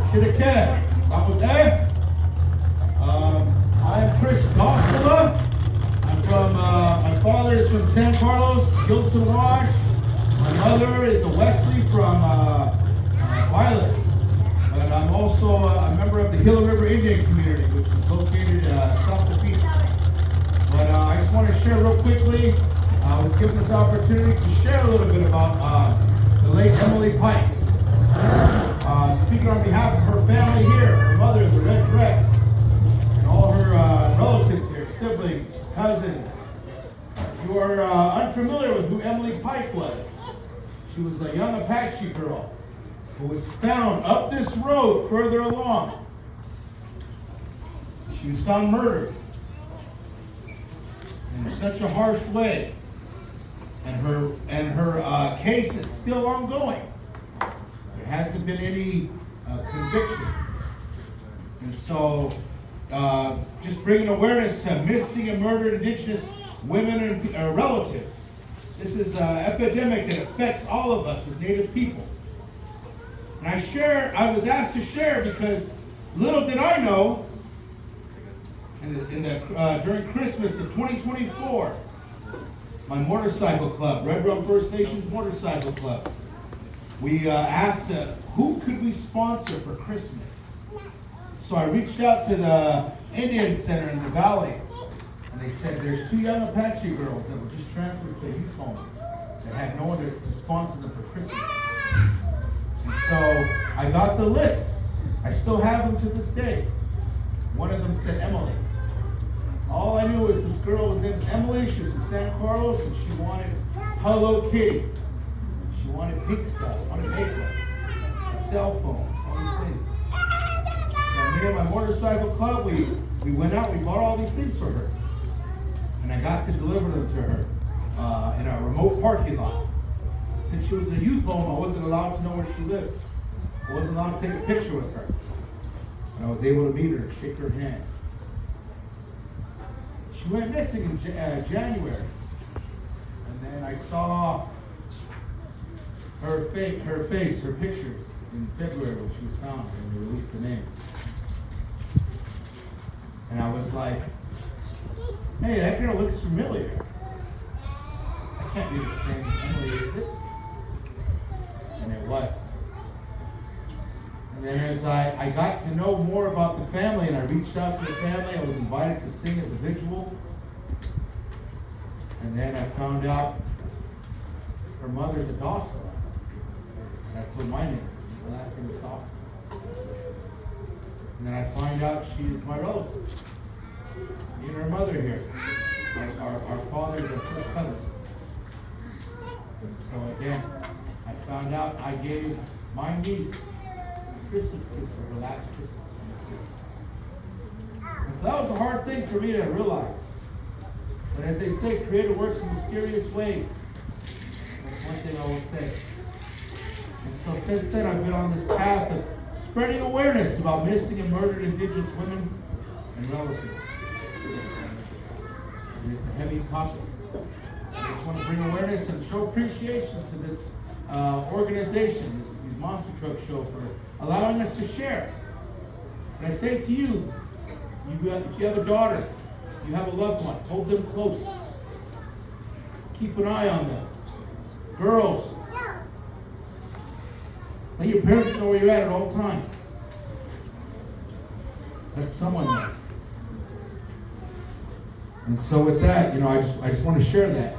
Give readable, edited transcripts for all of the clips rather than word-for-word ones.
Shidake, Lapute. I'm Chris Gossela. I'm from, my father is from San Carlos, Gilson Wash. My mother is a Wesley from Vilas. But I'm also a member of the Gila River Indian community, which is located south of Phoenix. But I just want to share real quickly. I was given this opportunity to share a little bit about the late Emily Pike. Speaking on behalf of her family here, her mother, the red dress, and all her relatives here, siblings, cousins. If you are unfamiliar with who Emily Pike was, she was a young Apache girl who was found up this road further along. She was found murdered in such a harsh way, and her case is still ongoing. There hasn't been any conviction, and so just bringing awareness to missing and murdered Indigenous women and relatives. This is an epidemic that affects all of us as Native people. And I was asked to share because little did I know, during Christmas of 2024, my motorcycle club, Red Rum First Nations Motorcycle Club, we asked who could we sponsor for Christmas. So I reached out to the Indian Center in the Valley, and they said there's 2 young Apache girls that were just transferred to a youth home that had no one to sponsor them for Christmas. And so I got the lists. I still have them to this day. One of them said Emily. All I knew was this girl was named Emily. She was from San Carlos, and she wanted Hello Kitty. She wanted pink stuff, wanted makeup, a cell phone, all these things. So me and my motorcycle club, we went out, we bought all these things for her. And I got to deliver them to her in a remote parking lot. Since she was in a youth home, I wasn't allowed to know where she lived. I wasn't allowed to take a picture with her. And I was able to meet her and shake her hand. She went missing in January. And then I saw her face, her pictures in February when she was found and they released the name. And I was like, hey, that girl looks familiar. That can't be the same Emily, is it? And it was. And then as I got to know more about the family and I reached out to the family, I was invited to sing at the vigil. And then I found out her mother's a Dawson. That's what my name is. Her last name is Dawson. And then I find out she is my relative. Me and her mother here. Our fathers are first cousins. And so again, I found out I gave my niece a Christmas gift for her last Christmas on this week. And so that was a hard thing for me to realize. But as they say, Creator works in mysterious ways. That's one thing I will say. And so since then, I've been on this path of spreading awareness about missing and murdered Indigenous women and relatives. And it's a heavy topic. I just want to bring awareness and show appreciation to this organization, these Monster Truck Show, for allowing us to share. And I say to you, if you have a daughter, you have a loved one, hold them close. Keep an eye on them. Girls, let your parents know where you're at all times. Let someone know. And so with that, I just want to share that.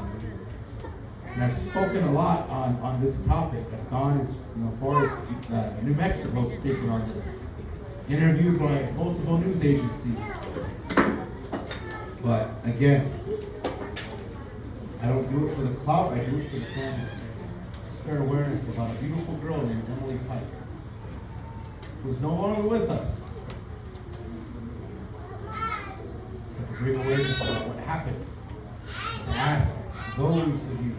And I've spoken a lot on this topic. I've gone as far as New Mexico speaking on this. Interviewed by multiple news agencies. But again, I don't do it for the clout, I do it for the family. To spread awareness about a beautiful girl named Emily Pike, who's no longer with us. But to bring awareness about what happened. To ask those of you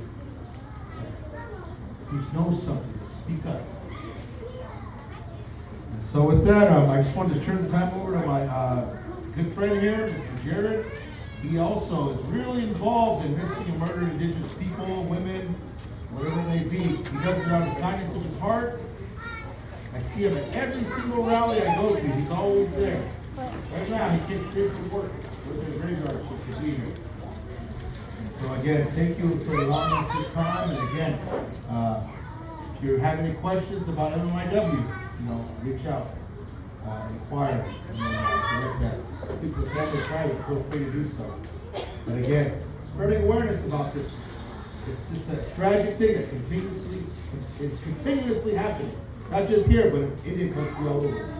who know something to speak up. And so with that, I just wanted to turn the time over to my good friend here, Mr. Jared. He also is really involved in missing and murdered Indigenous people, women, whatever it may be. He does it out of the kindness of his heart. I see him at every single rally I go to. He's always there. Right now, he can't stay from work with his graveyard shift to be here. And so again, thank you for allowing us this time. And again, if you have any questions about MMIW, reach out, inquire, like that. Speak with family private, feel free to do so. But again, spreading awareness about this. It's just a tragic thing that is continuously happening. Not just here, but in Indian country all over.